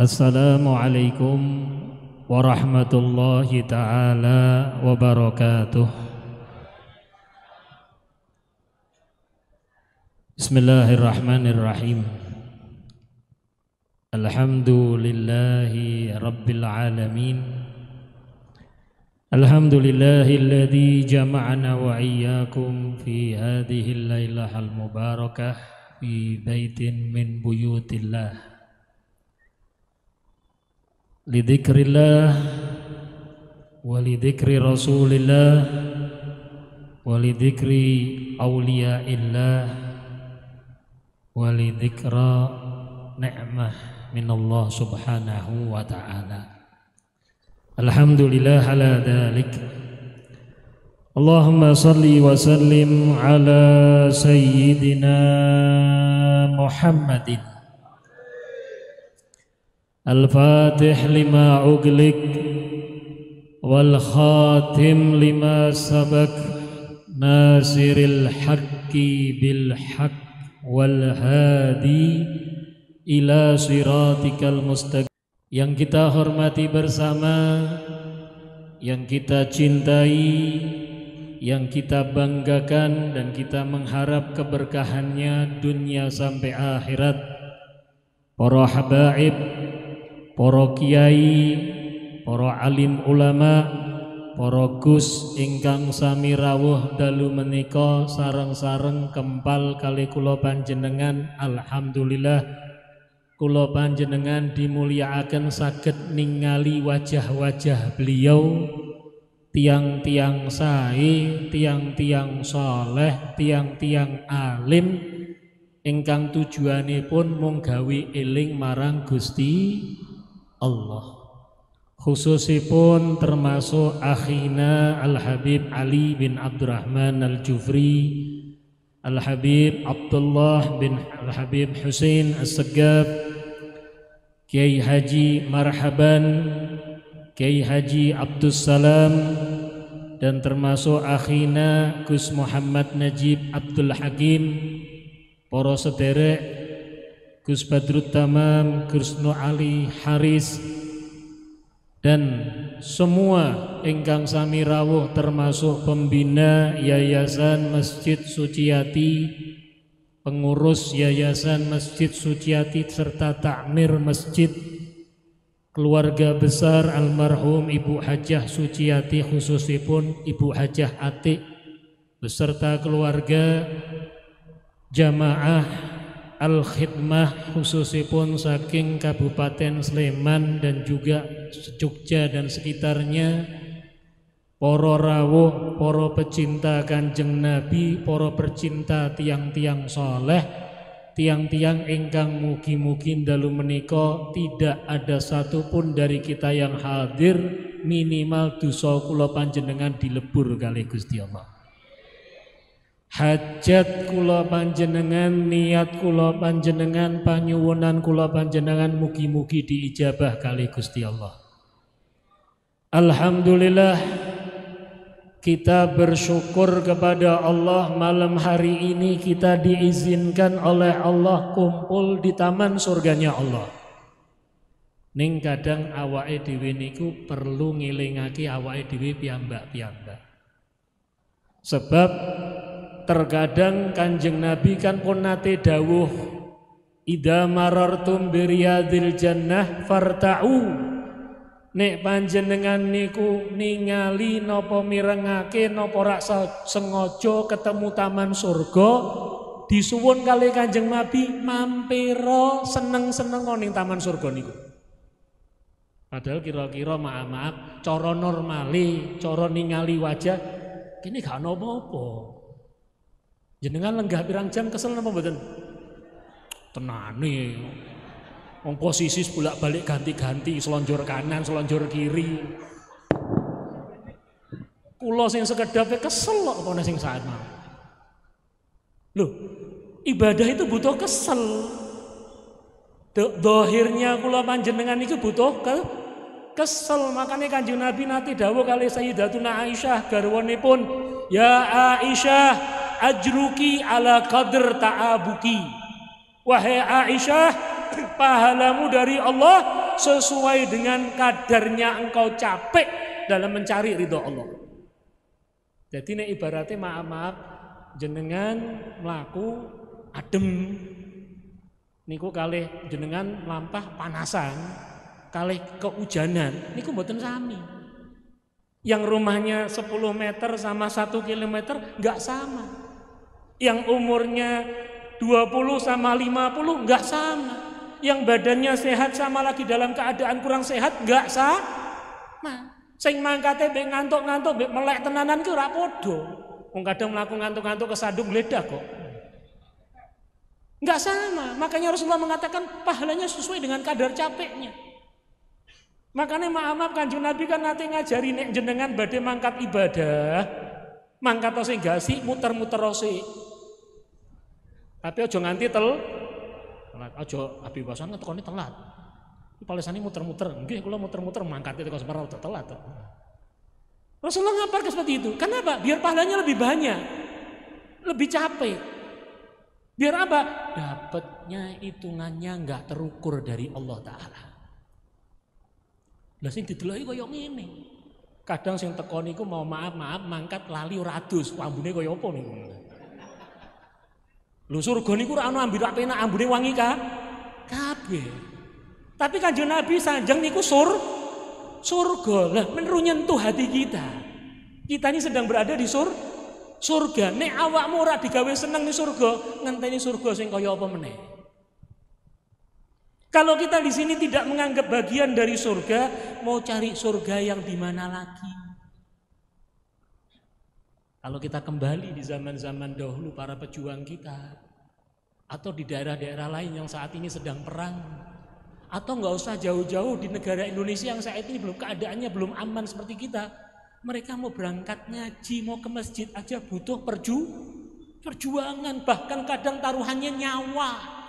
Assalamualaikum warahmatullahi ta'ala wabarakatuh. Bismillahirrahmanirrahim. Alhamdulillahi rabbil alamin. Alhamdulillahilladzi jama'ana wa iyyakum fi hadhihi al-lailahal mubarakah fi baitin min buyutillah. Lidzikrillah wa lidzikri rasulillah wa lidzikri awliyaillah wa lidzikra ni'mah minallah subhanahu wa ta'ala. Alhamdulillah ala dzalik. Allahumma salli wa sallim ala sayyidina Muhammadin Al-Fatih lima ughliq wal khatim lima sabaq nasiril haqqi bil haqq wal hadi ila siratikal mustaqim. Yang kita hormati bersama, yang kita cintai, yang kita banggakan dan kita mengharap keberkahannya dunia sampai akhirat, para habaib, para kiai, para alim ulama, para gus ingkang sami rawuh dalu menika sareng-sareng kempal kali kula panjenengan. Alhamdulillah kula panjenengan dimulyakaken saged ningali wajah-wajah beliau, tiang-tiang sae, tiang-tiang saleh, tiang-tiang alim ingkang tujuanipun mung gawe eling marang Gusti Allah. Khususipun termasuk akhina Al-Habib Ali bin Abdurrahman Al-Jufri, Al-Habib Abdullah bin Al-Habib Husain As-Segaf, Kiai Haji Marhaban, Kiai Haji Abdus Salam, dan termasuk akhina Gus Muhammad Najib Abdul Hakim, para sederek Gus Badrut Tamam, Gus Nur Ali Haris, dan semua ingkang sami rawuh termasuk pembina Yayasan Masjid Suciati, pengurus Yayasan Masjid Suciati serta takmir masjid, keluarga besar almarhum Ibu Hajah Suciati, khususipun Ibu Hajah Atik beserta keluarga, jamaah Al-Khidmah khususipun saking Kabupaten Sleman dan juga Jogja dan sekitarnya, para rawuh, para pecinta Kanjeng Nabi, para pecinta tiang-tiang soleh, tiang-tiang ingkang mugi-mugi dalu menika tidak ada satupun dari kita yang hadir minimal dosa kula panjenengan dilebur kali Gusti Allah. Hajat kula panjenengan, niat kula panjenengan, panyuwunan kula panjenengan mugi-mugi diijabah kali Gusti Allah. Alhamdulillah kita bersyukur kepada Allah, malam hari ini kita diizinkan oleh Allah kumpul di taman surganya Allah. Ning kadang awake dhewe niku perlu ngelingake awake dhewe piyambak-piyambak. Sebab terkadang Kanjeng Nabi kan pun nate dawuh, idza marartum biriyadil jannah farta'u. Nek panjenengan niku ningali napa mirengake napa rak sengaja ketemu taman surga, disuwun kali Kanjeng Nabi mampira seneng-seneng ning taman surga niku. Padahal kira-kira maaf cara normale, cara ningali wajah kene gak ana apa-apa. Jenengan lenggah pirang jam kesel napa mboten? Tenane. Wong posisi bolak-balik ganti-ganti, selonjor kanan, selonjor kiri. Kula sing sekedap kesel kok apa sing saat mau. Loh, ibadah itu butuh kesel. Dohirnya kula panjenengan itu butuh kesel. Makanya Kanjeng Nabi nanti dawuh kali Sayyidatuna Aisyah garwanipun, ya Aisyah, ajruki ala qadr ta'abuki. Wahai Aisyah, pahalamu dari Allah sesuai dengan kadarnya engkau capek dalam mencari ridho Allah. Jadi ini ibaratnya maaf jenengan melaku adem niku kalih jenengan lampah panasan kalih keujanan niku mboten sami. Yang rumahnya 10 meter sama 1 kilometer enggak sama. Yang umurnya 20 sama 50 enggak sama. Yang badannya sehat sama lagi dalam keadaan kurang sehat enggak sama. Sing mangkate mbek ngantuk-ngantuk mbek melek tenanan ki ora padha. Wong kadang mlaku ngantuk-ngantuk kesandung gledah kok. Enggak sama. Makanya Rasulullah mengatakan pahalanya sesuai dengan kadar capeknya. Makanya maaf Kanjeng Nabi kan nanti ngajari nek jenengan badhe mangkat ibadah, mangkat sing gasi muter-muter sik. Tapi aja nganti telat. Aja Habib Hasan ngetekoni telat. Palesane muter-muter, nggih kula muter-muter mangkat itu kok separuh telat. Rasulullah ngaparkan seperti itu. Kenapa? Biar pahalanya lebih banyak. Lebih capek. Biar apa? Dapatnya hitungannya enggak terukur dari Allah Ta'ala. Lah sing dideloki kaya ngene. Kadang sing teko niku mau maaf mangkat lali ora adus, ambune kaya apa niku. Lho surga niku ora ana ambine penak, ambune wangi kabeh. Tapi Kanjeng Nabi sanjang niku surga. Lah meneru nyentuh hati kita. Kita ini sedang berada di surga. Nek awakmu ora digawe seneng di surga, ngenteni surga sing kaya apa meneh. Kalau kita di sini tidak menganggap bagian dari surga, mau cari surga yang di mana lagi? Kalau kita kembali di zaman-zaman dahulu para pejuang kita, atau di daerah-daerah lain yang saat ini sedang perang, atau nggak usah jauh-jauh di negara Indonesia yang saat ini keadaannya belum aman seperti kita, mereka mau berangkat ngaji, mau ke masjid aja butuh perjuangan, bahkan kadang taruhannya nyawa.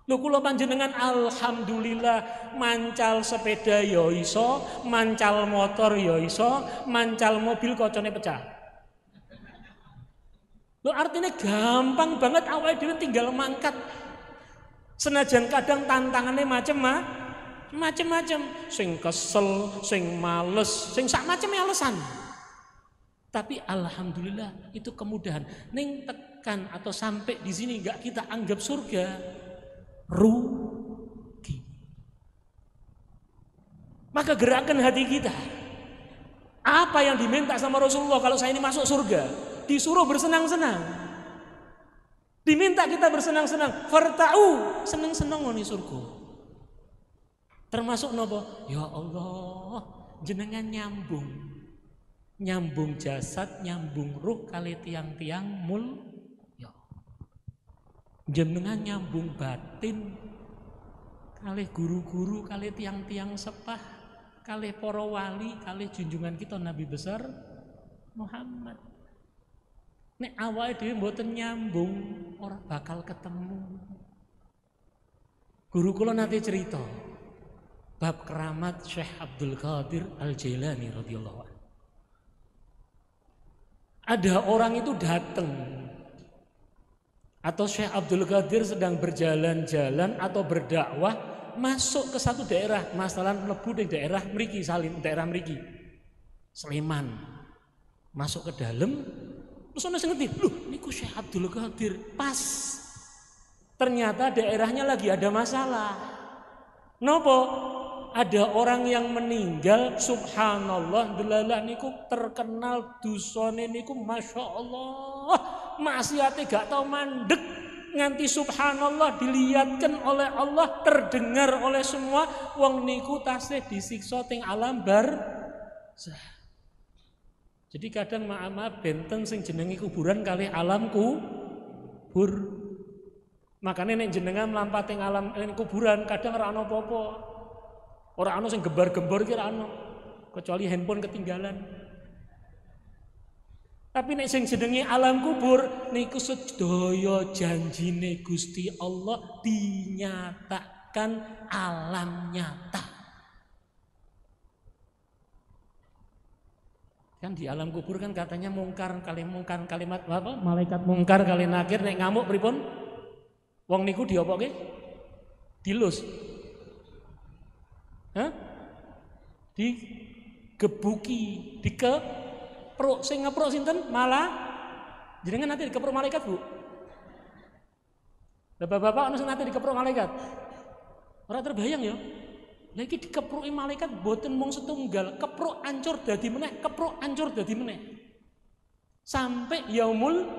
Lho kula panjenengan alhamdulillah mancal sepeda ya iso, mancal motor ya iso, mancal mobil kocone pecah. Lho artinya gampang banget awake dhewe tinggal mangkat. Senajan kadang tantangannya macem-macem, sing kesel, sing males, sing sak maceme alasan. Tapi alhamdulillah itu kemudahan. Ning tekan atau sampai di sini enggak kita anggap surga. Rugi. Maka gerakan hati kita. Apa yang diminta sama Rasulullah kalau saya ini masuk surga? Disuruh bersenang-senang. Diminta kita bersenang-senang. Farta'u, senang-senang ngoni surga. Termasuk napa? Ya Allah, jenengan nyambung jasad, nyambung ruh kali tiang-tiang jenengan nyambung batin kalih guru-guru, kalih tiang-tiang sepah, kalih para wali, kalih junjungan kita Nabi besar Muhammad. Nek awake dhewe mboten nyambung, ora bakal ketemu. Guru kula nate cerita bab keramat Syekh Abdul Qadir Al-Jailani radhiyallahu anhu. Ada orang itu datang, atau Syekh Abdul Qadir sedang berjalan-jalan atau berdakwah masuk ke satu daerah, masalah mlebu di daerah mriki daerah mriki Sleman, masuk ke dalam terus ana sing ngerti, lho niku Syekh Abdul Qadir, pas ternyata daerahnya lagi ada masalah. Nopo? Ada orang yang meninggal, subhanallah, delalah niku terkenal dosane niku masya Allah, maksiate gak tau mandek, nganti subhanallah dilihatkan oleh Allah, terdengar oleh semua, wong niku tasih disiksa teng alam barzah. Jadi kadang maaf benten sing jenengi kuburan kali alam kubur. Makanya nek jenengan mlampah teng alam kuburan kadang ora ana apa-apa. Ora ana sing gembar-gembor iki ora ana, kecuali handphone ketinggalan. Tapi nek sing jenenge alam kubur niku sedaya janjine Gusti Allah dinyatakan alam nyata. Kan di alam kubur kan katanya mungkar kalimat apa? Malaikat mungkar kali nakir nek ngamuk pripun? Wong niku diopoke? Dilus. digebuki, dikepruk. Sing ngepruk sinten? Malah jenengan nanti dikepruk malaikat, Bu. Bapak-bapak ono sing nanti dikepruk malaikat. Ora terbayang ya. Lagi dikepruki malaikat boten mung setunggal, kepruk ancur dadi meneh, kepruk ancur dadi meneh. Sampai yaumul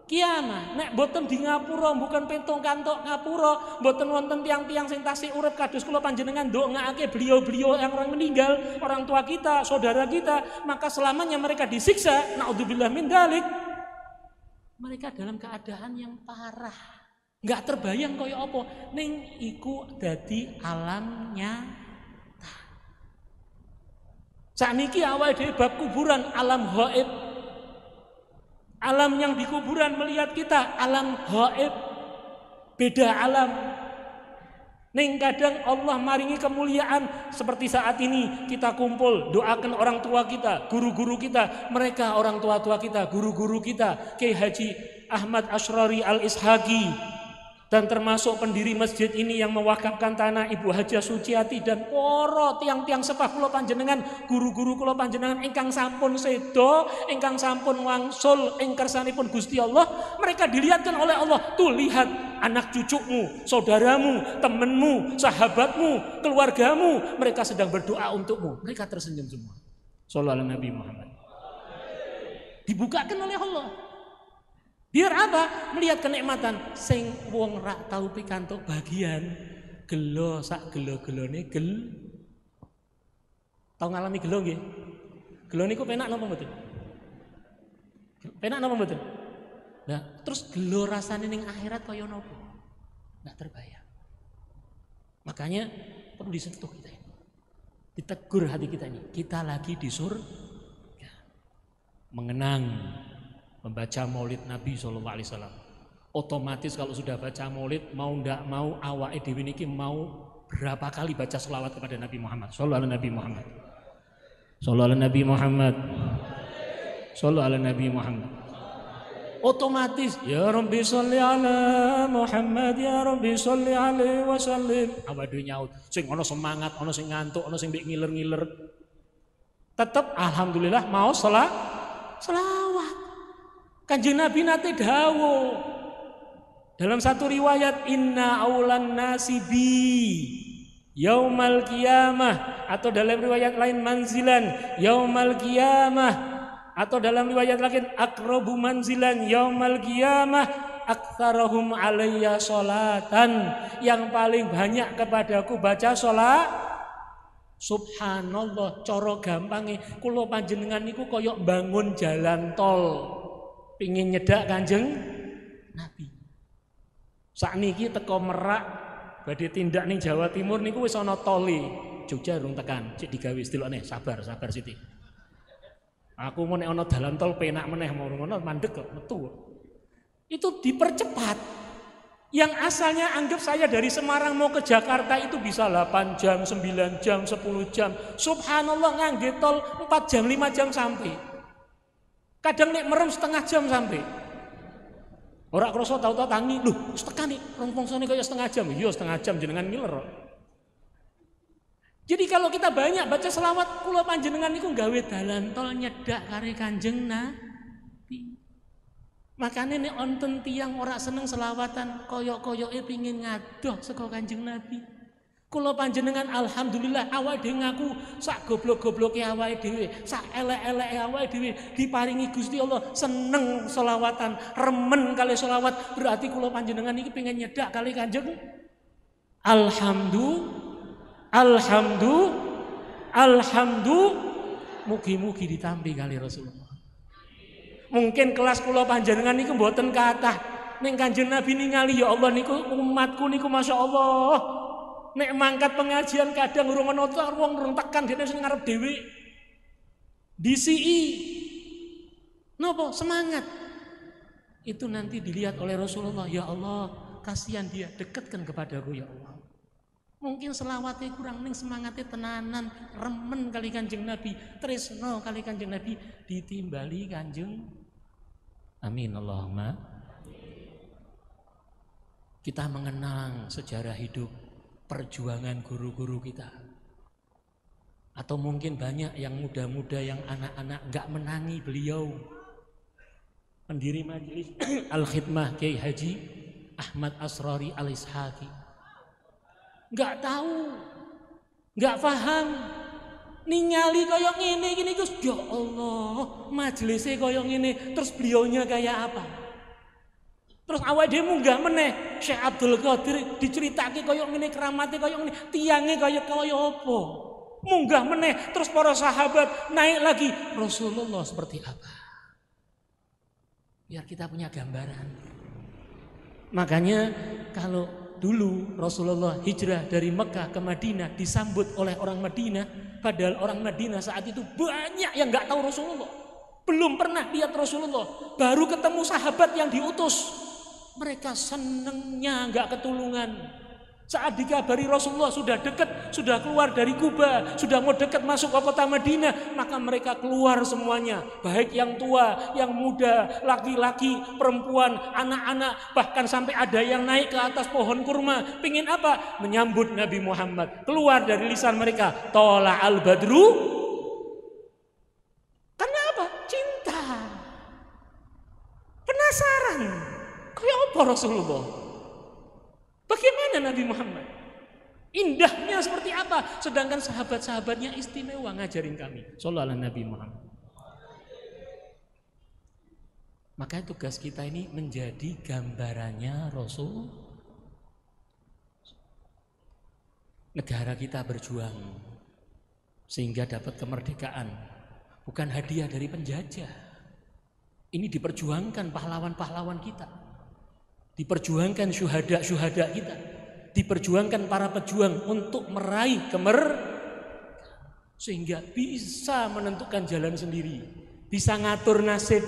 kiamah. Nek boten di ngapura bukan pentung kantok ngapura, boten wonten tiang-tiang sing tasih urip kados kula panjenengan ndongaake beliau-beliau yang orang meninggal, orang tua kita, saudara kita, maka selamanya mereka disiksa. Naudzubillah min dzalik. Mereka dalam keadaan yang parah. Enggak terbayang kaya apa ning iku dadi alam nyata. Sakniki awake dhewe bab kuburan alam gaib. Alam yang di kuburan melihat kita alam gaib. Beda alam. Ning kadang Allah maringi kemuliaan seperti saat ini kita kumpul doakan orang tua kita, guru-guru kita, mereka orang tua-tua kita, guru-guru kita, Kiai Haji Ahmad Asyrari Al-Ishaqi. Dan termasuk pendiri masjid ini yang mewakafkan tanah Ibu Hajah Suciati dan para tiang-tiang sepah kula panjenengan, guru-guru kula panjenengan ingkang sampun sedo, ingkang sampun wangsul ing kersanipun Gusti Allah, mereka dilihatkan oleh Allah, tuh lihat anak cucumu, saudaramu, temanmu, sahabatmu, keluargamu, mereka sedang berdoa untukmu. Mereka tersenyum semua. Shallallahu alaihi Nabi Muhammad. Dibukakan oleh Allah. Biar apa? Melihat kenikmatan sing wong rak tau pikantuk bagian gelo sak gelo-gelone gel. Tau ngalami gelo nggih? Gelo niku penak napa mboten? Penak napa mboten? Nah, terus gelo rasane ning akhirat kaya napa? Enggak terbayang. Makanya perlu disentuh kita ini. Ditegur hati kita ini. Kita lagi di surga. Mengenang membaca maulid Nabi SAW. Otomatis kalau sudah baca maulid, mau ndak mau awake dhewe niki mau berapa kali baca selawat kepada Nabi Muhammad. Shallallahu alaihi Nabi Muhammad. Shallallahu alaihi Nabi Muhammad. Shallallahu alaihi Nabi Muhammad. Otomatis ya Rabbi sholli ala Muhammad, ya Rabbi sholli alaihi wasallim. Awake dhewe nyaut, sing ana semangat, ana sing ngantuk, ana sing mbek ngiler-ngiler. Tetep alhamdulillah mau selawat. Kanjeng Nabi nate dawuh dalam satu riwayat inna aulan nasi bi yaumal qiyamah, atau dalam riwayat lain manzilan yaumal qiyamah, atau dalam riwayat lain aqrabu manzilan yaumal qiyamah aktsarahum alayya sholatan, yang paling banyak kepadaku baca sholat. Subhanallah, cara gampange kula panjenengan niku kaya bangun jalan tol. Pingin nyedak Kanjeng Nabi. Sakniki teko Merak badhe tindak ning Jawa Timur niku wis ana tole. Jogja urung tekan, cek digawe delokne, sabar Siti. Aku mau nek ana dalan tol penak meneh mau ngono mandek kok metu. Itu dipercepat. Yang asalnya anggap saya dari Semarang mau ke Jakarta itu bisa 8 jam, 9 jam, 10 jam. Subhanallah ngangge tol 4 jam, 5 jam sampai. Kadang nek merem setengah jam sampai. Ora krasa tau-tau tangi, lho, setengah nih, rongsone kaya setengah jam. Iya, setengah jam jenengan ngiler. Jadi kalau kita banyak baca selawat, kula panjenengan niku gawe dalan tol nyedak kare Kanjeng Nabi. Makane nek wonten tiyang ora seneng selawatan, koyok-koyoke pingin ngadoh saka Kanjeng Nabi. Kula panjenengan alhamdulillah awake dhewe ngaku sak goblok-gobloke awake dhewe, sak elek-eleke awake dhewe diparingi Gusti Allah seneng selawatan, remen kali selawat, berarti kula panjenengan iki pengen nyedak kali Kanjeng. Mugi-mugi ditampi kali Rasulullah. Mungkin kelas kula panjenengan niku mboten kathah, ning Kanjeng Nabi ningali ya Allah niku umatku niku masyaallah. Nek mangkat pengajian kadang urung ana wong urung tekan dene sing ngarep dhewe. Disii. Napa? Semangat. Itu nanti dilihat oleh Rasulullah, ya Allah, kasihan dia, dekatkan kepadaku ya Allah. Mungkin selawatnya kurang ning semangatnya tenanan, remen kali Kanjeng Nabi, tresno kali Kanjeng Nabi ditimbali Kanjeng. Amin Allahumma. Kita mengenang sejarah hidup perjuangan guru-guru kita. Atau mungkin banyak yang muda-muda, yang anak-anak nggak menangi beliau, pendiri majelis Al-Khidmah Kiai Haji Ahmad Asrori Al-Ishaqi. Nggak tahu, nggak paham. Ningali koyong ini gini Gus, ya Allah, majelisnya koyong ini, terus beliaunya kayak apa? Terus awal dia munggah meneh Syekh Abdul Qadir diceritake koyong ini, keramatnya koyong ini, tiangnya koyong apa? Munggah meneh, terus para sahabat naik lagi, Rasulullah seperti apa? Biar kita punya gambaran. Makanya kalau dulu Rasulullah hijrah dari Mekah ke Madinah disambut oleh orang Madinah, padahal orang Madinah saat itu banyak yang nggak tahu Rasulullah, belum pernah lihat Rasulullah, baru ketemu sahabat yang diutus. Mereka senengnya nggak ketulungan. Saat dikabari Rasulullah sudah dekat, sudah keluar dari Kuba, sudah mau dekat masuk ke kota Madinah, maka mereka keluar semuanya, baik yang tua, yang muda, laki-laki, perempuan, anak-anak, bahkan sampai ada yang naik ke atas pohon kurma. Pingin apa? Menyambut Nabi Muhammad. Keluar dari lisan mereka, Tola al-Badru. Karena apa? Cinta. Penasaran. Kayak apa Rasulullah? Bagaimana Nabi Muhammad? Indahnya seperti apa? Sedangkan sahabat-sahabatnya istimewa ngajarin kami. Shallallahu alaihi Nabi Muhammad. Maka tugas kita ini menjadi gambarannya Rasul. Negara kita berjuang sehingga dapat kemerdekaan. Bukan hadiah dari penjajah. Ini diperjuangkan pahlawan-pahlawan kita. Diperjuangkan syuhada-syuhada kita, diperjuangkan para pejuang untuk meraih kemerdekaan, sehingga bisa menentukan jalan sendiri, bisa ngatur nasib,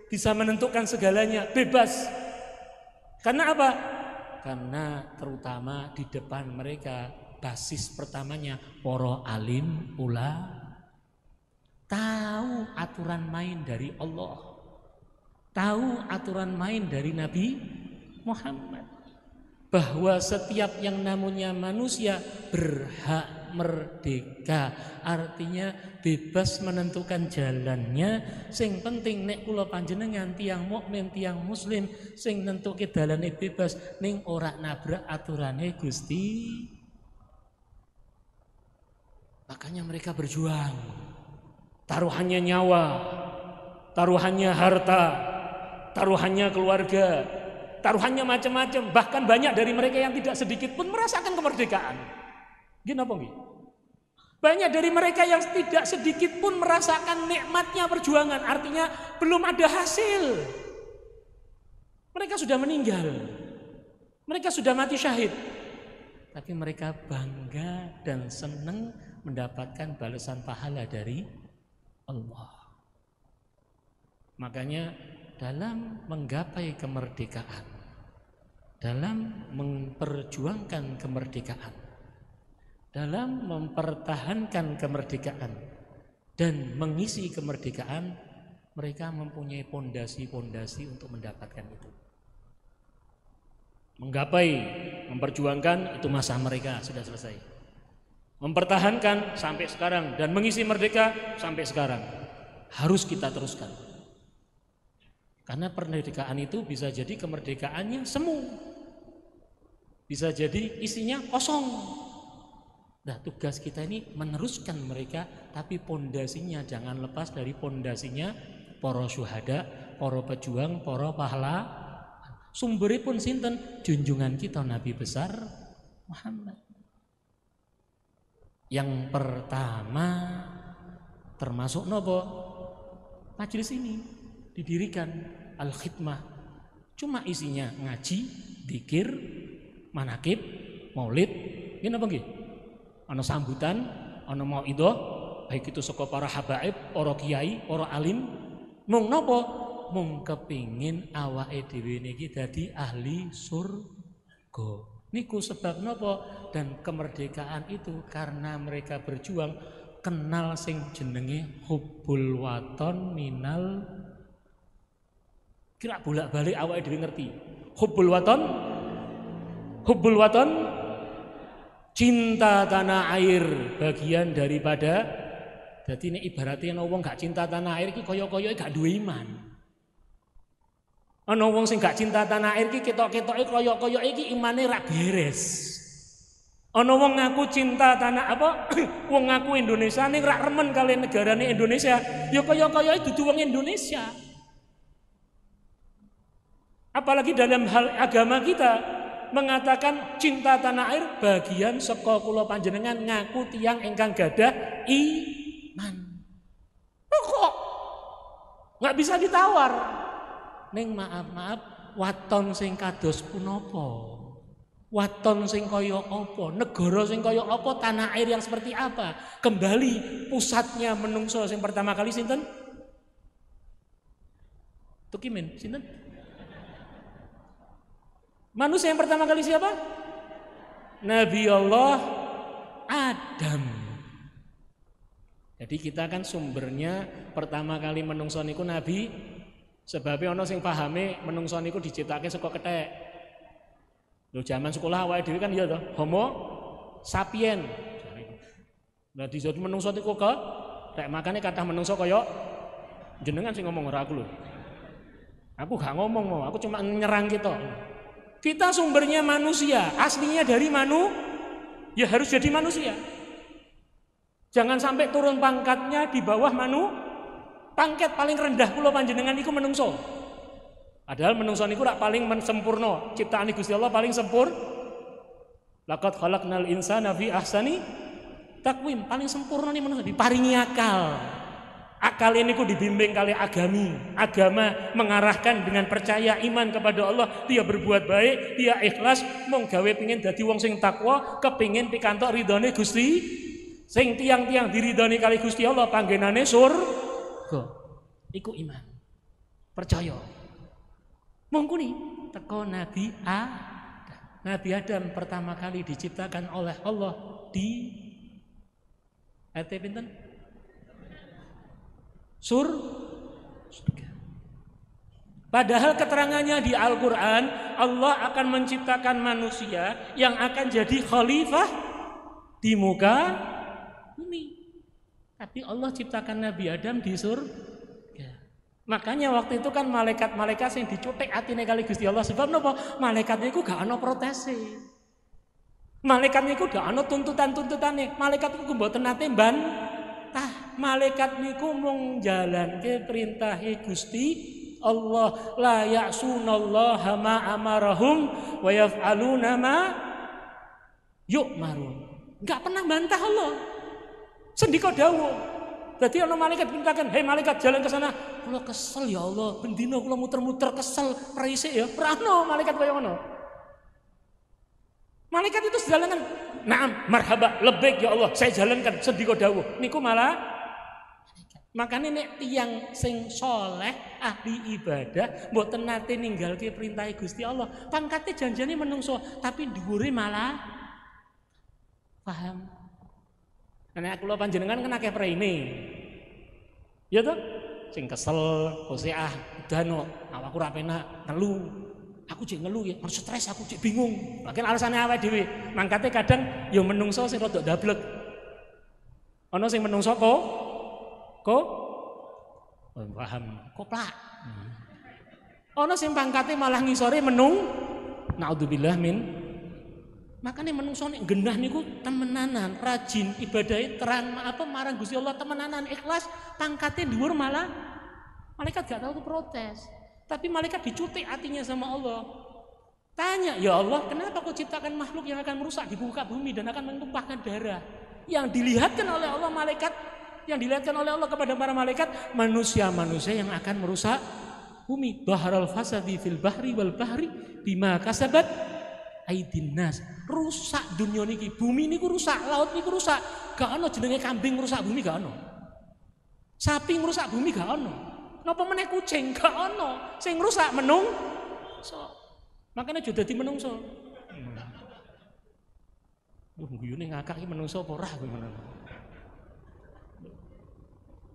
bisa menentukan segalanya, bebas. Karena apa? Karena terutama di depan mereka basis pertamanya para alim ulama, tahu aturan main dari Allah, tahu aturan main dari Nabi Muhammad, bahwa setiap yang namanya manusia berhak merdeka, artinya bebas menentukan jalannya. Sing penting nek kula panjenengan tiang mukmin, tiang muslim, sing nentuke dalane bebas ning ora nabrak aturane Gusti. Makanya mereka berjuang, taruhannya nyawa, taruhannya harta, taruhannya keluarga, taruhannya macam-macam. Bahkan banyak dari mereka yang tidak sedikit pun merasakan kemerdekaan. Gini apa nggih? Banyak dari mereka yang tidak sedikit pun merasakan nikmatnya perjuangan. Artinya belum ada hasil. Mereka sudah meninggal. Mereka sudah mati syahid. Tapi mereka bangga dan senang mendapatkan balasan pahala dari Allah. Makanya dalam menggapai kemerdekaan, dalam memperjuangkan kemerdekaan, dalam mempertahankan kemerdekaan dan mengisi kemerdekaan, mereka mempunyai pondasi-pondasi untuk mendapatkan itu. Menggapai, memperjuangkan itu masa mereka sudah selesai. Mempertahankan sampai sekarang dan mengisi merdeka sampai sekarang harus kita teruskan. Karena kemerdekaan itu bisa jadi kemerdekaannya semu, bisa jadi isinya kosong. Nah, tugas kita ini meneruskan mereka, tapi pondasinya jangan lepas dari pondasinya para syuhada, para pejuang, para pahlawan. Sumberipun sinten? Junjungan kita Nabi besar Muhammad. Yang pertama termasuk nopo? Majelis ini didirikan Al-Khidmah, cuma isinya ngaji, dzikir, manakib, maulid, ini apa nggih? Ana sambutan, ana mauidhah, baik itu saka para habaib, para kiai, para alim, mung napa? Mung kepingin awake dhewe niki dadi ahli surga. Niku sebab napa? Dan kemerdekaan itu karena mereka berjuang kenal sing jenenge hubbul waton minal. Kira bolak-balik awake dhewe ngerti. Hubbul waton Cinta tanah air bagian daripada. Jadi ini ibaratnya ana wong gak cinta tanah air iki kaya-kaya gak duwe iman. Ana wong sing gak cinta tanah air iki ketok-ketoke kaya-kaya iki imane ra beres. Ana wong ngaku cinta tanah wong ngaku Indonesia ning ra remen kali negarane Indonesia, ya kaya-kaya dudu wong Indonesia. Apalagi dalam hal agama kita mengatakan cinta tanah air bagian saka kula panjenengan ngaku tiyang ingkang gadah iman. Kok nggak bisa ditawar? Ning maaf waton sing kados punapa? Waton sing kaya apa? Negara sing kaya apa? Tanah air yang seperti apa? Kembali pusatnya menungso sing pertama kali sinten? Tukimin, sinten? Manusia yang pertama kali siapa? Nabi Allah Adam. Jadi kita kan sumbernya pertama kali menungso niku Nabi, sebabnya ono sing pahame menungso niku diciptake saka kethek. Lho zaman sekolah awake dhewe kan ya to, homo sapien. Nah dijot menungso niku kethek, makane kathah menungso kaya jenengan sing ngomong ora aku lho. Aku gak ngomong mau, aku cuma nyerang kita. Kita sumbernya manusia, aslinya dari ya harus jadi manusia. Jangan sampai turun pangkatnya di bawah pangkat paling rendah kula panjenengan iku menungso. Padahal menungso niku rak paling sempurna, ciptaan Gusti Allah paling sempurna. Laqad khalaqnal insana fi ahsani taqwim, paling sempurna nih menungso, diparingi akal. Akal ini ku dibimbing kali agama mengarahkan dengan percaya iman kepada Allah, dia berbuat baik, dia ikhlas, mong gawe pengin dadi wong sing takwa, kepingin pikantuk ridhone Gusti, sing tiang-tiang diridhoni kali Gusti Allah panggenane surga. Iku iman. Percaya. Mong kuni teko Nabi Adam. Nabi Adam pertama kali diciptakan oleh Allah di RT pinten? Surga. Padahal keterangannya di Al-Quran, Allah akan menciptakan manusia yang akan jadi khalifah di muka bumi. Tapi Allah ciptakan Nabi Adam di surga. Makanya waktu itu kan malaikat-malaikat yang dicutek atine kali Gusti Allah. Sebab napa? Malaikatnya itu gak ana protese. Malaikatnya itu gak ana tuntutan-tuntutane. Malaikat itu mboten nate malaikat niku mung jalanke perintahe Gusti Allah, la ya'sunallaha ma amarahum wa yaf'aluna ma yu'marun. Enggak pernah bantah Allah. Sendika dawuh. Dadi ana malaikat pintaken, "Hei malaikat jalan ke sana." Kula kesel ya Allah, bendina kula muter-muter kesel, perisik ya. Prano malaikat kaya ngono. Malaikat itu jalankan, "Naam, marhaba, lebih ya Allah, saya jalankan." Sendika dawuh. Niku malah makanya nek tiyang sing soleh ahli ibadah mboten nate ninggalke perintah Gusti Allah, pangkate janjane menungso tapi dhuwure malah paham. Nek kula panjenengan kan akeh praine. Ya toh? Sing kesel, koseah, dano, awakku ora penak, ngelu. Aku jek ngelu ya, mergo stres aku jek bingung. Makin alasane awake dhewe. Mangkate kadang ya menungso sing rada dablek. Ana sing menungso paham, koplak. Ana sing pangkate malah ngisore naudzubillah min. Makane menungso nek genah niku temenanan, rajin ibadahe terang marang Gusti Allah temenanan, ikhlas, pangkate dhuwur malah malaikat gak tahu protes. Tapi malaikat dicutik hatinya sama Allah. Tanya, "Ya Allah, kenapa kau ciptakan makhluk yang akan merusak di muka bumi dan akan menumpahkan darah?" Yang dilihatkan oleh Allah malaikat, yang dilihatkan oleh Allah kepada para malaikat, manusia-manusia yang akan merusak bumi. Baharal fasadi fil bahri wal bahri bima kasabat aidin nas. Rusak dunia niki, bumi niku rusak, laut niku rusak. Gak ono jenenge kambing merusak bumi, gak ono. Sapi merusak bumi, gak ono. Napa meneh kucing, gak ono. Sing rusak menungso. Makanya aja dadi menungso. Guyune ngakak iki menungso apa ora gimana.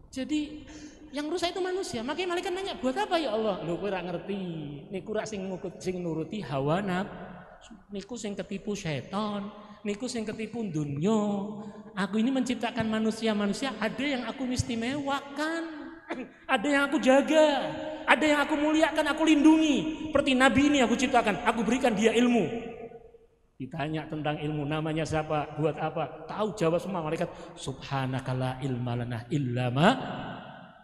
Jadi yang rusak itu manusia. Makanya malaikat nanya, "Buat apa ya Allah?" Lho kowe ora ngerti. Niku rak sing nuruti hawa nafsu. Niku sing ketipu setan. niku sing ketipu dunya. Aku ini menciptakan manusia-manusia, ada yang aku istimewakan. Ada yang aku jaga, ada yang aku muliakan, aku lindungi. Seperti Nabi ini aku ciptakan, aku berikan dia ilmu. Ditanya tentang ilmu, namanya siapa, buat apa, tahu jawab semua. Malaikat, subhanaka la ilma lana illa ma.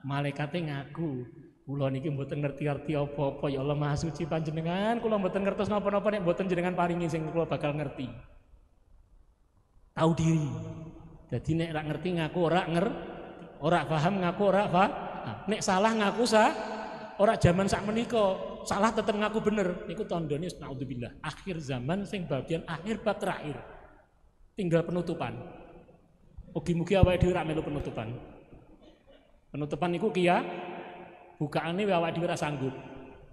Malaikatnya ngaku, kula niki mboten ngerti-ngerti apa-apa, ya Allah Maha Suci panjenengan, kula mboten ngertos napa-napa nek mboten jenengan paringi sing kula bakal ngerti. Tahu diri. Jadi nek ora ngerti ngaku ora paham ngaku ora paham. Nek salah ngaku ora zaman sak menika, salah tetep ngaku bener. Niku tandane naudzubillah, akhir zaman sing bagian akhir bab terakhir. Tinggal penutupan. Mugi-mugi awake dhewe ora melu penutupan. Penutupan niku kiya bukaane awake dhewe ora sanggup.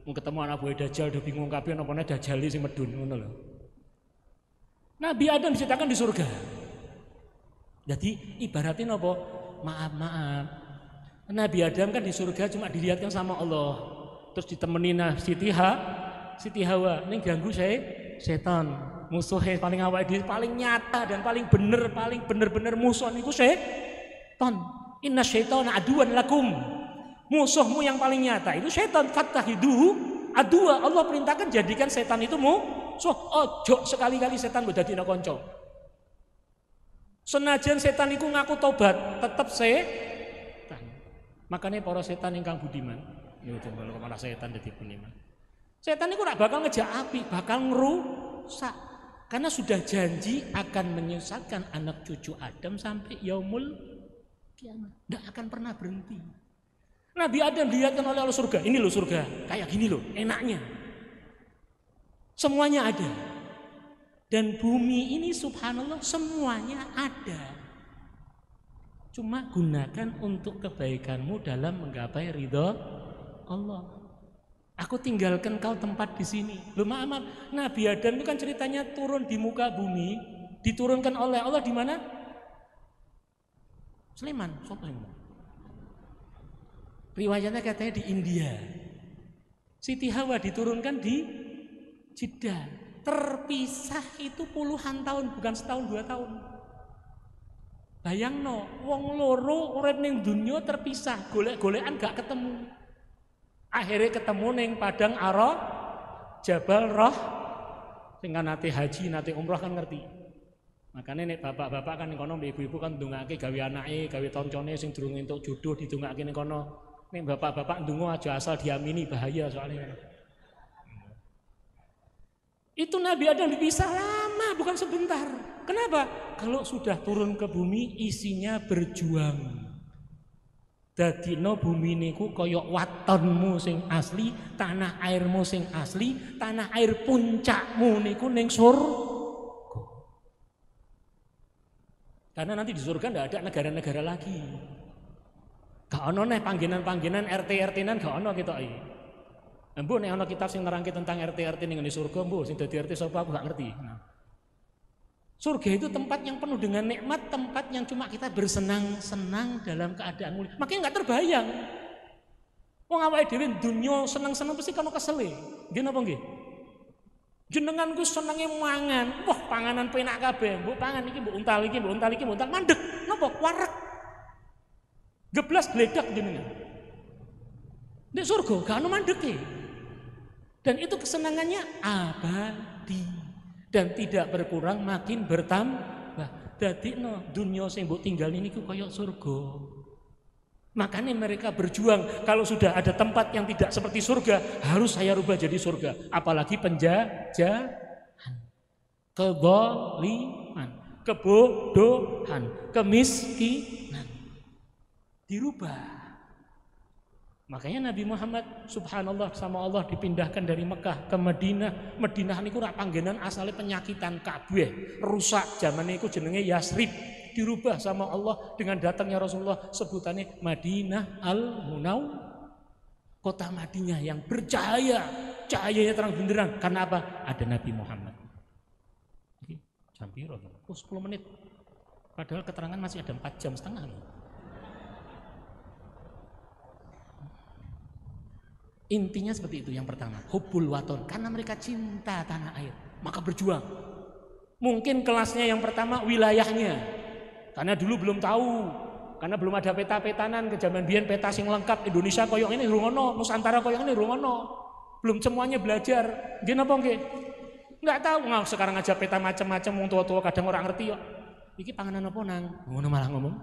Wong ketemu anak buah Dajjal do bingung kabeh napa Dajjali sing medun ngono lho. Nabi Adam diciptakan di surga. Jadi ibaratnya napa? Maaf. Nabi Adam kan di surga cuma dilihatkan sama Allah. Terus ditemenin Siti Hawa. Ini ganggu setan. Musuhnya paling awal dia paling nyata dan paling bener musuh niku setan. Inna syaitana aduan lakum. Musuhmu yang paling nyata itu setan. Fattahiduhu adua. Allah perintahkan jadikan setan itu musuh. Ojo sekali-kali setan mbok dadine kanca. Senajan setan iku ngaku tobat, tetep setan. Makanya para setan ingkang budiman, ya kalau kemana setan jadi budiman. Setan itu bakal ngejak api, bakal ngerusak, karena sudah janji akan menyesatkan anak cucu Adam sampai yaumul kiamat, tidak akan pernah berhenti. Nabi Adam dilihatkan oleh Allah surga, ini loh surga, kayak gini loh, enaknya, semuanya ada, dan bumi ini subhanallah semuanya ada. Cuma gunakan untuk kebaikanmu dalam menggapai ridho Allah. Aku tinggalkan kau tempat di sini. Loh maaf, Nabi Adam itu kan ceritanya turun di muka bumi, diturunkan oleh Allah di mana? Sleman, riwayatnya katanya di India. Siti Hawa diturunkan di Jeddah. Terpisah itu puluhan tahun, bukan setahun 2 tahun. Bayangno, wong loro urip ning dunya terpisah, golek-golekan gak ketemu. Akhirnya ketemu ning padang Arafah, Jabal Roh. Sing nate haji, nate umrah kan ngerti. Makanya nek bapak-bapak kan ning kono, ibu-ibu kan ndongake gawe anake, gawe toncone sing durung entuk jodoh didongake ning kono. Nek bapak-bapak ndonga aja asal diamini, bahaya soalnya. Itu Nabi Adam dipisah lama, bukan sebentar. Kenapa? Kalau sudah turun ke bumi isinya berjuang. Dadino bumi niku koyok watonmu sing asli, tanah airmu sing asli, tanah air puncakmu niku ning surga. Karena nanti di surga ndak ada negara-negara lagi. Gak ono neh panggenan-panggenan RT-RT-nan gak ono ketoke. Mbok nek ana kitab sing nerangke tentang RT-RT ning surga, mbok sing dadi RT sapa aku gak ngerti. Nah. Surga itu tempat yang penuh dengan nikmat, tempat yang cuma kita bersenang-senang dalam keadaan mulia. Makanya gak terbayang. Wong awake dhewe dunya seneng-seneng pasti kono kesele. Nggih napa nggih? Jenengan ku senenge mangan. Wah, panganan penak kabeh. Mbok pangan iki, mbok untal iki, mbok untal iki, mbok untal mandeg. Napa? Wareg. Geblas gledak jenengan. Di surga gak ono mandeke. Dan itu kesenangannya abadi dan tidak berkurang, makin bertambah. Dadi no dunia sing mbok tinggal ini ku kaya surga. Makanya mereka berjuang, kalau sudah ada tempat yang tidak seperti surga, harus saya rubah jadi surga. Apalagi penjajahan, kezaliman, kebodohan, kemiskinan. Dirubah. Makanya Nabi Muhammad subhanallah sama Allah dipindahkan dari Mekah ke Madinah. Madinah niku rak panggenan asale penyakitan kabeh, rusak. Zaman niku jenenge Yasrib, dirubah sama Allah dengan datangnya Rasulullah, sebutannya Madinah Al-Munawwarah. Kota Madinah yang bercahaya, cahayanya terang benderang. Karena apa? Ada Nabi Muhammad. Jam piro? 10 menit. Padahal keterangan masih ada 4 jam setengah. Intinya seperti itu yang pertama, hubbul waton, karena mereka cinta tanah air, maka berjuang. Mungkin kelasnya yang pertama wilayahnya, karena dulu belum tahu, karena belum ada peta-petanan ke zaman biyen peta sing lengkap Indonesia koyong ini rungono, Nusantara koyong ini rungono. Belum semuanya belajar. Nggih napa nggih? Enggak tahu. Nah, sekarang aja peta macam-macam wong tua-tua kadang orang ngerti kok. Iki panganan apa nang? Ngono malah ngomong.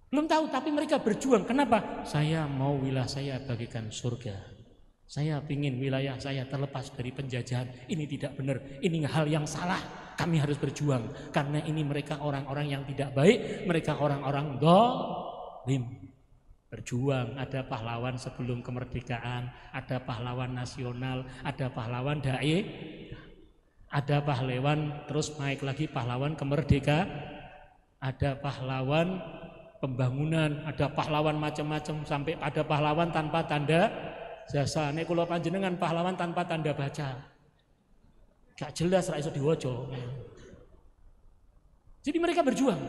Belum tahu tapi mereka berjuang. Kenapa? Saya mau wilayah saya bagikan surga. Saya ingin wilayah saya terlepas dari penjajahan. Ini tidak benar, ini hal yang salah. Kami harus berjuang. Karena ini mereka orang-orang yang tidak baik. Mereka orang-orang zalim. Berjuang, ada pahlawan sebelum kemerdekaan. Ada pahlawan nasional. Ada pahlawan dai. Ada pahlawan terus naik lagi pahlawan kemerdekaan. Ada pahlawan pembangunan. Ada pahlawan macam-macam. Sampai ada pahlawan tanpa tanda jasa. Nek kula panjenengan pahlawan tanpa tanda baca. Gak jelas ra iso diwaca. Jadi mereka berjuang.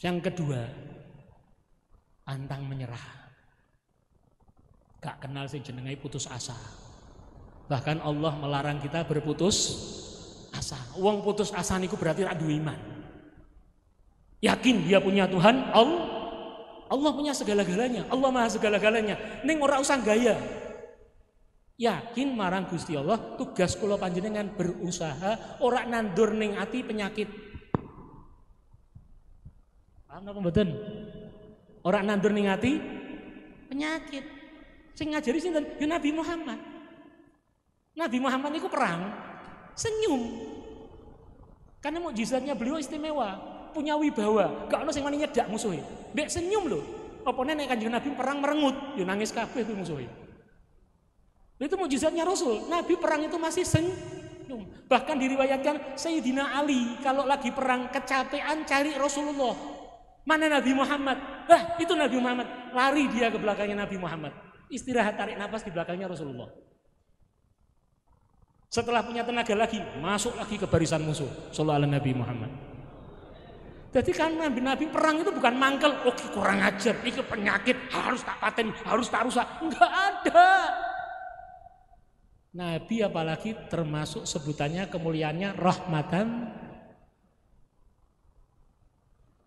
Yang kedua, pantang menyerah. Gak kenal sing jenenge putus asa. Bahkan Allah melarang kita berputus asa. Wong putus asa niku berarti ra duwe iman. Yakin dia punya Tuhan, Allah punya segala-galanya, Allah maha segala-galanya. Ning ora usah gaya. Yakin marang Gusti Allah, tugas kula panjenengan berusaha ora nandur ning ati penyakit. Paham napa mboten? Ora nandur ning ati penyakit. Sing ngajari sinten? Ya Nabi Muhammad. Nabi Muhammad niku perang senyum. Karena mukjizatnya beliau istimewa. Punya wibawa, gak ono sing wani nyedak musuhe. Mbek senyum lho. Apa nek Kanjeng Nabi perang merengut, ya nangis kabeh kuwi musuhe. Itu mukjizatnya Rasul. Nabi perang itu masih senyum. Bahkan diriwayatkan Sayyidina Ali kalau lagi perang kecapean cari Rasulullah. Mana Nabi Muhammad? Itu Nabi Muhammad. Lari dia ke belakangnya Nabi Muhammad. Istirahat tarik nafas di belakangnya Rasulullah. Setelah punya tenaga lagi, masuk lagi ke barisan musuh. Sallallahu alaihi Nabi Muhammad. Jadi kan Nabi perang itu bukan mangkel, oke kurang ajar, itu penyakit, harus tak paten, harus tak rusak. Enggak ada. Nabi apalagi termasuk sebutannya kemuliaannya rahmatan.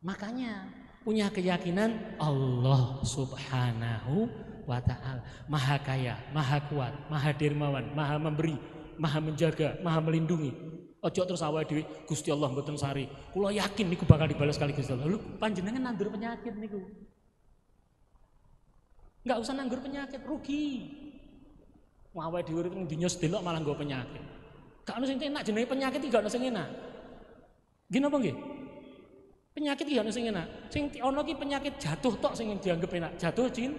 Makanya punya keyakinan Allah subhanahu wa ta'ala maha kaya, maha kuat, maha dermawan, maha memberi, maha menjaga, maha melindungi. Ojo terus awake dhewe Gusti Allah mboten sari. Kula yakin niku bakal dibalas kali Gusti Allah. Lho panjenengan nandur penyakit niku. Enggak usah nandur penyakit, rugi. Awake dhewe urip ning donya sedelok malah nggo penyakit. Gak ono sing enak jenenge penyakit iki gak ono sing enak. Nggih napa nggih? Penyakit iki gak ono sing enak. Sing ono ki penyakit jatuh tok sing dianggep enak. Jatuh jin.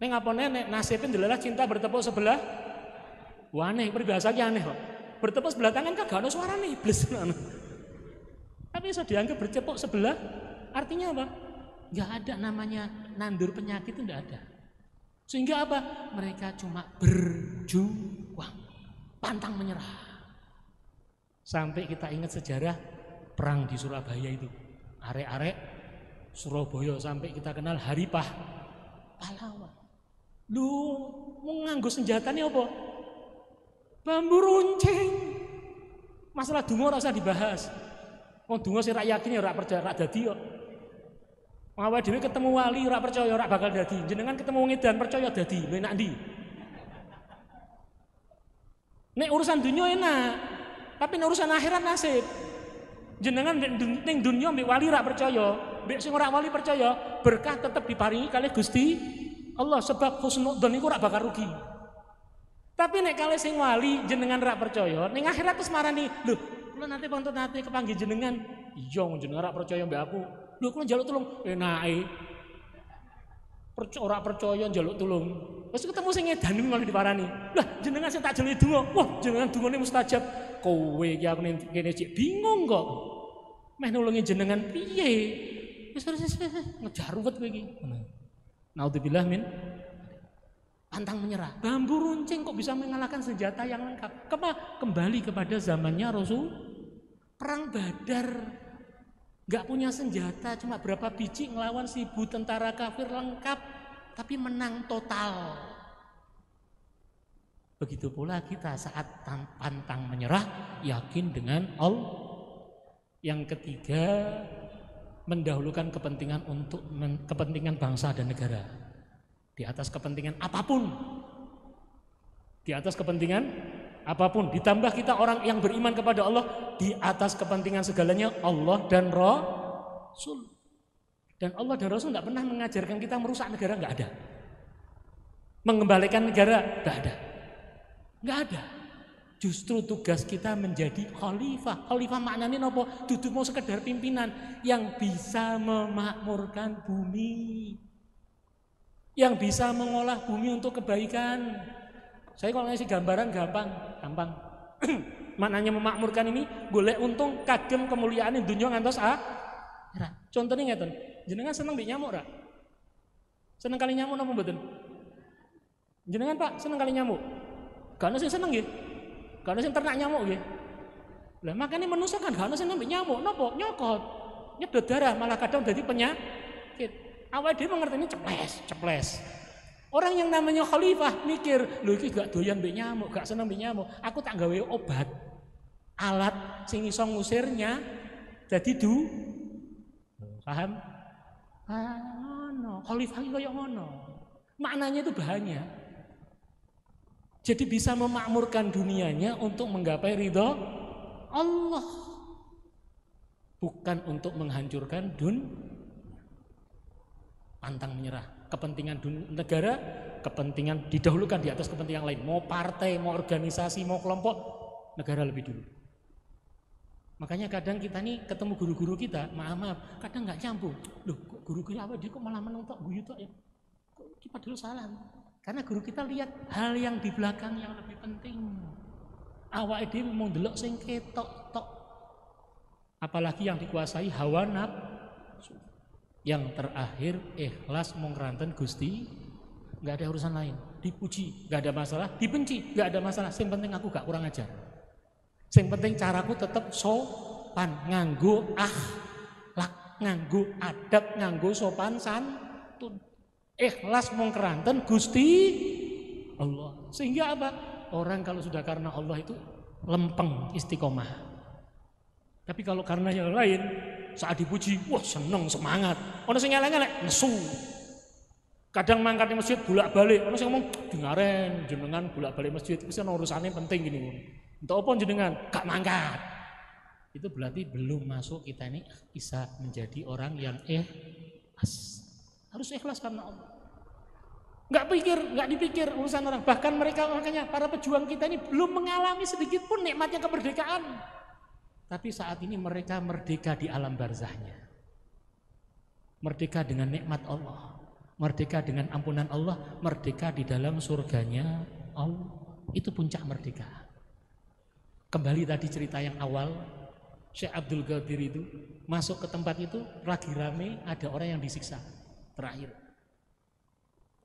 Ning apane nek nasibe ndelalah cinta bertepuk sebelah. Wah aneh, peribahasanya aneh kok. Bertepuk sebelah tangan kan gak ada suaranya iblis. Tapi bisa dianggap bertepuk sebelah, artinya apa? Gak ada namanya nandur penyakit itu gak ada. Sehingga apa? Mereka cuma berjuang, pantang menyerah. Sampai kita ingat sejarah perang di Surabaya itu. Arek-arek Surabaya sampai kita kenal Hari Pahlawan. Lu mau nganggo senjatanya apa? Bambu runcing. Masalah donga ora usah dibahas. Wong donga sing ra yakin ya ora percaya, ora dadi kok. Awake dhewe ketemu wali ora percaya ora bakal dadi. Jenengan ketemu wong edan percaya dadi. Lha enak ndi? Nek urusan dunia enak, tapi nek urusan akhirat nasib. Jenengan ning dunia mbek wali ora percaya, mbek sing ora wali percaya, berkah tetep diparingi kalih Gusti Allah sebab husnudzon niku ora bakal rugi. Tapi nek kalih sing wali jenengan ra percaya, ning akhirat terus marani, lho, kula nate pantun nate kepanggih jenengan. Iya, jenengan ra percaya mbek aku. Lho, kula njaluk tulung. Enake. Ora percaya njaluk tulung. Terus ketemu sing edan malah diparani. Lah, jenengan sing tak jaluki donga. Wah, jenengan dungane mustajab. Kowe iki aku ning kene cek bingung kok. Meh nulungi jenengan piye? Wis ngejar ruwet kowe iki. Naudzubillah min pantang menyerah. Bambu runcing kok bisa mengalahkan senjata yang lengkap? Kembali kepada zamannya Rasul. Perang Badar, gak punya senjata, cuma berapa biji ngelawan 1000 tentara kafir lengkap, tapi menang total. Begitu pula kita saat pantang menyerah, yakin dengan Allah. Yang ketiga, mendahulukan kepentingan kepentingan bangsa dan negara di atas kepentingan apapun. Di atas kepentingan apapun. Ditambah kita orang yang beriman kepada Allah, di atas kepentingan segalanya Allah dan Rasul. Dan Allah dan Rasul tidak pernah mengajarkan kita merusak negara, nggak ada. Mengembalikan negara, nggak ada. Nggak ada. Justru tugas kita menjadi khalifah. Khalifah maknanya apa? Duduk mau sekedar pimpinan yang bisa memakmurkan bumi, yang bisa mengolah bumi untuk kebaikan. Saya kalau ngasih gambaran gampang. Maknanya memakmurkan ini golek untung kagem kemuliaan dunia ngantos contohnya ngeten. Jenengan seneng mbek nyamuk ra? Seneng kali nyamuk napa mboten? Jenengan Pak seneng kali nyamuk? Gak ono sing seneng nggih. Gak ono sing ternak nyamuk nggih. Lah makane manusa kan gak ono sing nembe nyamuk, napa? Nyokot. Nyedot darah malah kadang dadi penyakit. Awake dhewe ngerteni ceples. Orang yang namanya khalifah mikir, lho iki gak doyan mbek nyamuk, gak seneng mbek nyamuk. Aku tak gawe obat. Alat sing iso ngusirnya dadi paham? Ngono. Khalifah iki kaya ngono. Maknanya itu banyak. Jadi bisa memakmurkan dunianya untuk menggapai ridho Allah, bukan untuk menghancurkan pantang menyerah. Kepentingan negara, kepentingan didahulukan di atas kepentingan lain. Mau partai, mau organisasi, mau kelompok, negara lebih dulu. Makanya kadang kita nih ketemu guru-guru kita, maaf, kadang nggak nyambung. Loh, kok guru kita dia kok malah menontok guyu tok ya? Kok kita dulu salah? Karena guru kita lihat hal yang di belakang yang lebih penting. Awake dhewe mau ndelok sing ketok tok. Apalagi yang dikuasai hawa nafsu. Yang terakhir ikhlas mung ranten Gusti, enggak ada urusan lain. Dipuji, enggak ada masalah, dibenci, enggak ada masalah. Sing penting aku gak kurang ajar. Sing penting caraku tetap sopan, nganggo akhlak, nganggo adab, nganggo sopan santun. Ikhlas mung keranten Gusti Allah. Sehingga apa? Orang kalau sudah karena Allah itu lempeng, istiqomah. Tapi kalau karena yang lain, saat dipuji, wah seneng, semangat. Ono sing elek-elek nesu. Kadang mangkat di masjid bolak-balik, ono sing ngomong dengaren jenengan bolak-balik masjid itu kan urusannya penting gini. Untuk apa jenengan gak mangkat? Itu berarti belum masuk kita ini bisa menjadi orang yang ikhlas. Harus ikhlas karena Allah. Nggak dipikir urusan orang. Bahkan makanya para pejuang kita ini belum mengalami sedikit pun nikmatnya kemerdekaan. Tapi saat ini mereka merdeka di alam barzahnya. Merdeka dengan nikmat Allah. Merdeka dengan ampunan Allah. Merdeka di dalam surganya Allah. Itu puncak merdeka. Kembali tadi cerita yang awal, Syekh Abdul Qadir itu masuk ke tempat itu lagi rame, ada orang yang disiksa. Terakhir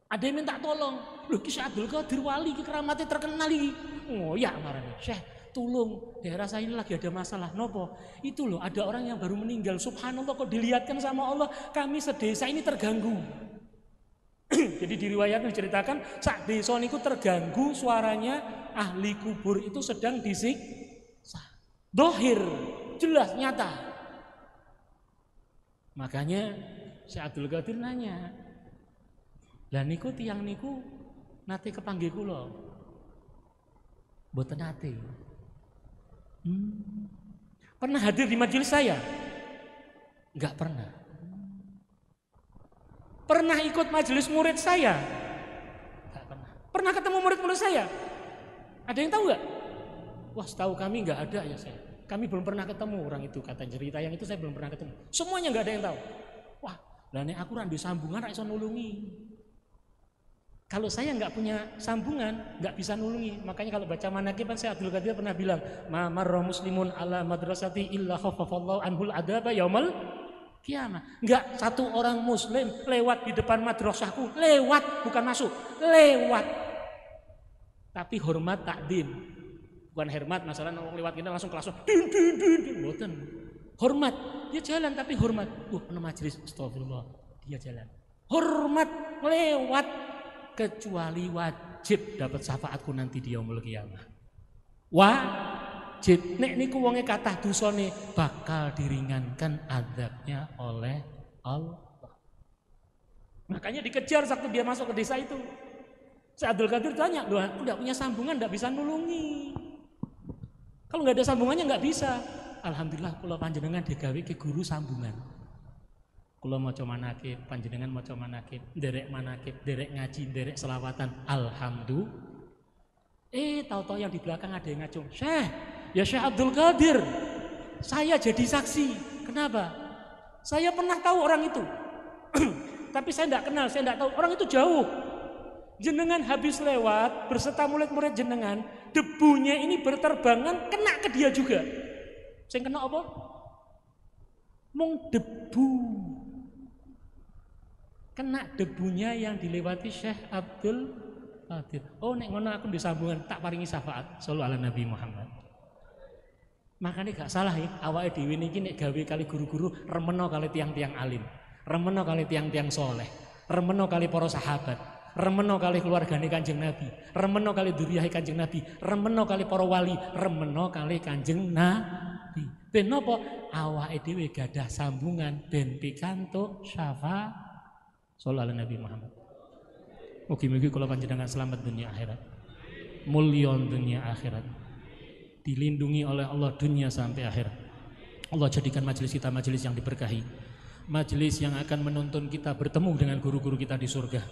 ada yang minta tolong, loh Syekh Abdul Qadir wali keramatnya terkenal ini. Oh ya marahnya, Syekh tolong daerah saya ini lagi ada masalah. Nopo? Itu loh ada orang yang baru meninggal. Subhanallah kok dilihatkan sama Allah, kami sedesa ini terganggu. Jadi di riwayat diceritakan sak desa niku terganggu suaranya ahli kubur itu sedang disiksa. Dohir, jelas nyata. Makanya Syekh Abdul Qadir nanya, lah niku tiang niku nate kepanggih kula. Mboten nate. Pernah hadir di majelis saya? Enggak pernah. Pernah ikut majelis murid saya? Enggak pernah. Pernah ketemu murid-murid saya? Ada yang tahu enggak? Wah, setahu kami enggak ada ya saya. Kami belum pernah ketemu orang itu, kata cerita yang itu saya belum pernah ketemu. Semuanya enggak ada yang tahu. Wah, lah nek aku ra ndek sambungan ra iso nulungi. Kalau saya nggak punya sambungan, nggak bisa nulungi. Makanya kalau baca manaqib kan saya Abdul Qadir pernah bilang, "Ma marra muslimun ala madrasati illa khaffafallahu anhul adaba yaumal qiyamah." Enggak satu orang muslim lewat di depan madrasahku, lewat bukan masuk, lewat. Tapi hormat takdim. Bukan hormat masalah orang lewat kita langsung kelas din mboten. Hormat, dia jalan tapi hormat. Ana majelis, astagfirullah, dia jalan. Hormat lewat. Kecuali wajib dapat syafaatku nanti di yaumul qiyamah. Wajib. Nek niku wonge kathah dosane bakal diringankan azabnya oleh Allah. Makanya dikejar waktu dia masuk ke desa itu. Syekh Abdul Qadir tanya, "Loh, aku enggak punya sambungan, enggak bisa nulungi." Kalau enggak ada sambungannya enggak bisa. Alhamdulillah kula panjenengan digawe ke guru sambungan. Kula maca manakib, panjenengan maca manakib, nderek ngaji, nderek selawatan. Alhamdulillah. Tahu-tahu yang di belakang ada yang ngacung. "Syekh, ya Syekh Abdul Qadir. Saya jadi saksi." Kenapa? Saya pernah tahu orang itu. Tapi saya enggak kenal, saya enggak tahu. Orang itu jauh. Jenengan habis lewat berserta murid-murid jenengan, debunya ini berterbangan kena ke dia juga. Saya kena apa? Mung debu. Kena debunya yang dilewati Syekh Abdul Qadir. Oh nek ngono aku disambungan tak paringi syafaat sallallahu ala Nabi Muhammad. Makanya gak salah ya awake dhewe niki nek gawe kali guru-guru remeno kali tiang-tiang alim, remeno kali tiang-tiang soleh, remeno kali para sahabat, remeno kali keluargane Kanjeng Nabi, remeno kali dzurriyahe Kanjeng Nabi, remeno kali para wali, remeno kali Kanjeng Nabi. Ben napa awake dhewe gadah sambungan ben pikantuk syafaat sallallahu alaihi Nabi Muhammad. Mugi-mugi kula panjenengan selamat dunia akhirat. Mulya dunia akhirat. Dilindungi oleh Allah dunia sampai akhirat. Allah jadikan majelis kita majelis yang diberkahi. Majelis yang akan menuntun kita bertemu dengan guru-guru kita di surga.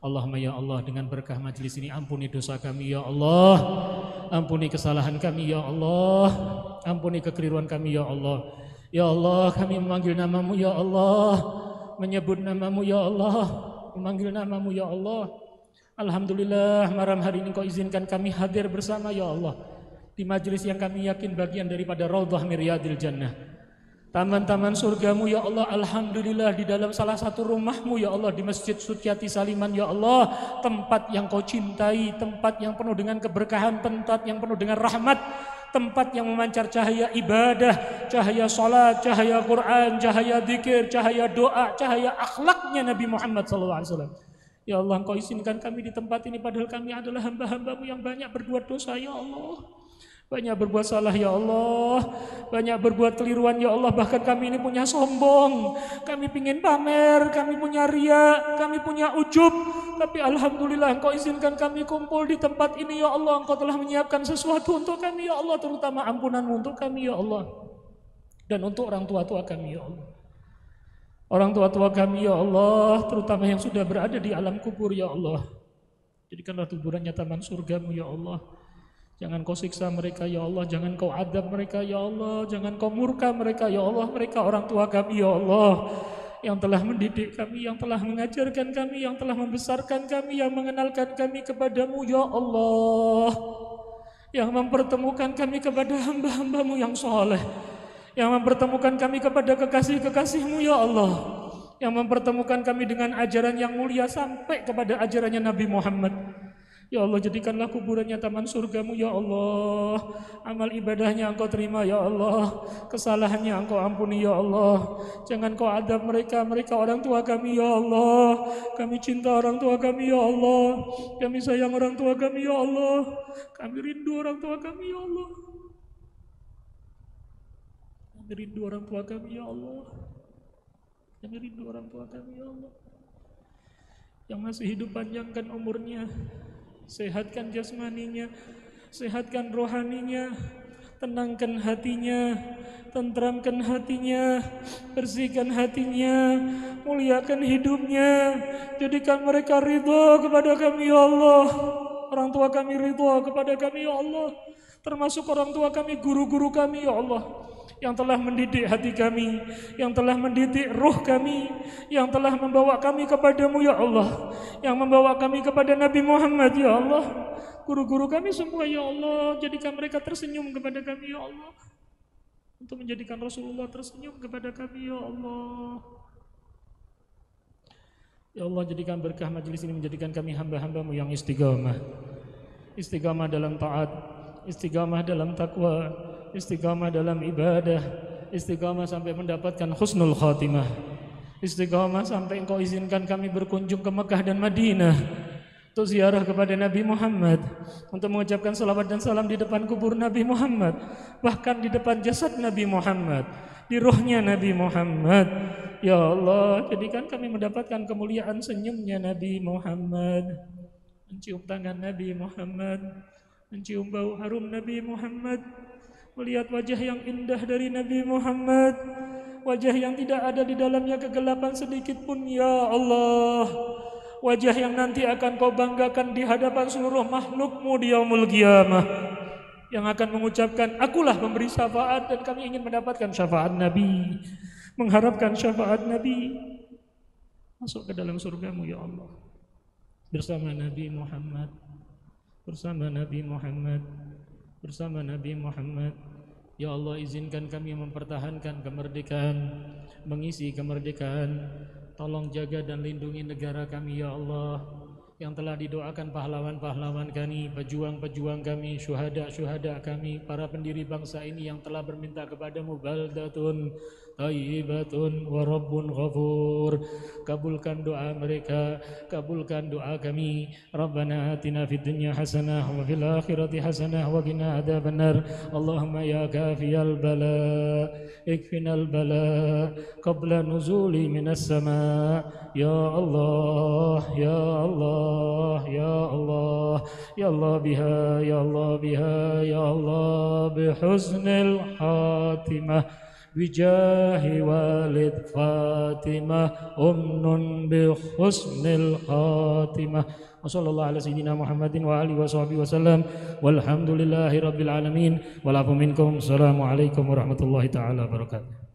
Allahumma ya Allah, dengan berkah majelis ini ampuni dosa kami ya Allah. Ampuni kesalahan kami ya Allah. Ampuni kekeliruan kami ya Allah. Ya Allah, kami memanggil namamu ya Allah. Menyebut namamu ya Allah. Memanggil namamu ya Allah. Alhamdulillah malam hari ini kau izinkan kami hadir bersama ya Allah di majelis yang kami yakin bagian daripada Raudhah min Riyadil Jannah, taman-taman surgamu ya Allah. Alhamdulillah di dalam salah satu rumahmu ya Allah, di Masjid Suciati Saliman ya Allah, tempat yang kau cintai, tempat yang penuh dengan keberkahan, tempat yang penuh dengan rahmat, tempat yang memancar cahaya ibadah, cahaya salat, cahaya Quran, cahaya zikir, cahaya doa, cahaya akhlaknya Nabi Muhammad SAW. Ya Allah, Engkau izinkan kami di tempat ini padahal kami adalah hamba-hambamu yang banyak berbuat dosa ya Allah. Banyak berbuat salah ya Allah, banyak berbuat keliruan ya Allah. Bahkan kami ini punya sombong, kami pingin pamer, kami punya ria, kami punya ujub. Tapi Alhamdulillah Engkau izinkan kami kumpul di tempat ini ya Allah. Engkau telah menyiapkan sesuatu untuk kami ya Allah, terutama ampunanmu untuk kami ya Allah. Dan untuk orang tua-tua kami ya Allah. Orang tua-tua kami ya Allah, terutama yang sudah berada di alam kubur ya Allah. Jadikanlah kuburannya taman surgamu ya Allah. Jangan kau siksa mereka ya Allah, jangan kau adab mereka ya Allah, jangan kau murka mereka ya Allah. Mereka orang tua kami ya Allah, yang telah mendidik kami, yang telah mengajarkan kami, yang telah membesarkan kami, yang mengenalkan kami kepadamu ya Allah, yang mempertemukan kami kepada hamba-hambamu yang soleh, yang mempertemukan kami kepada kekasih-kekasihmu ya Allah, yang mempertemukan kami dengan ajaran yang mulia sampai kepada ajarannya Nabi Muhammad. Ya Allah, jadikanlah kuburannya taman surgamu ya Allah. Amal ibadahnya Engkau terima ya Allah. Kesalahannya Engkau ampuni ya Allah. Jangan Kau adab mereka, mereka orang tua kami ya Allah. Kami cinta orang tua kami ya Allah. Kami sayang orang tua kami ya Allah. Kami rindu orang tua kami ya Allah. Kami rindu orang tua kami ya Allah. Kami rindu orang tua kami ya Allah. Yang masih hidup panjangkan umurnya, sehatkan jasmaninya, sehatkan rohaninya, tenangkan hatinya, tentramkan hatinya, bersihkan hatinya, muliakan hidupnya, jadikan mereka ridha kepada kami ya Allah. Orang tua kami ridha kepada kami ya Allah, termasuk orang tua kami, guru-guru kami ya Allah, yang telah mendidik hati kami, yang telah mendidik ruh kami, yang telah membawa kami kepadamu ya Allah, yang membawa kami kepada Nabi Muhammad ya Allah. Guru-guru kami semua ya Allah, jadikan mereka tersenyum kepada kami ya Allah, untuk menjadikan Rasulullah tersenyum kepada kami ya Allah. Ya Allah, jadikan berkah majelis ini, menjadikan kami hamba-hambamu yang istiqamah, istiqamah dalam taat, istiqamah dalam takwa, istiqamah dalam ibadah, istiqamah sampai mendapatkan husnul khatimah, istiqamah sampai Engkau izinkan kami berkunjung ke Mekah dan Madinah, untuk ziarah kepada Nabi Muhammad, untuk mengucapkan salawat dan salam di depan kubur Nabi Muhammad, bahkan di depan jasad Nabi Muhammad, di rohnya Nabi Muhammad. Ya Allah, jadikan kami mendapatkan kemuliaan senyumnya Nabi Muhammad, mencium tangan Nabi Muhammad, mencium bau harum Nabi Muhammad, melihat wajah yang indah dari Nabi Muhammad, wajah yang tidak ada di dalamnya kegelapan sedikit pun. Ya Allah, wajah yang nanti akan kau banggakan di hadapan seluruh makhlukmu di yaumul qiyamah, yang akan mengucapkan, akulah pemberi syafaat dan kami ingin mendapatkan syafaat Nabi, mengharapkan syafaat Nabi, masuk ke dalam surgamu ya Allah, bersama Nabi Muhammad, bersama Nabi Muhammad, bersama Nabi Muhammad. Ya Allah, izinkan kami mempertahankan kemerdekaan, mengisi kemerdekaan. Tolong jaga dan lindungi negara kami ya Allah, yang telah didoakan pahlawan-pahlawan kami, pejuang-pejuang kami, syuhada-syuhada kami, para pendiri bangsa ini yang telah berminta kepadamu, baldatun thayyibatun wa rabbun ghafur. Kabulkan doa mereka, kabulkan doa kami. Rabbana atina fid dunya hasanah wa fil akhirati hasanah wa qina adzabannar. Allahumma ya kafiyal bala ikfinal bala qabla nuzuli minas sama. Ya Allah, ya Allah, ya Allah, ya Allah biha, ya Allah biha, ya Allah bihusnil khatimah, bijahi walid Fatimah, umnun bihusnil khatimah. Wa sallallahu ala sayyidina Muhammadin wa alihi wa sahbihi wasallam, walhamdulillahi rabbil alamin, wal afu minkum. Assalamualaikum warahmatullahi taala wabarakatuh.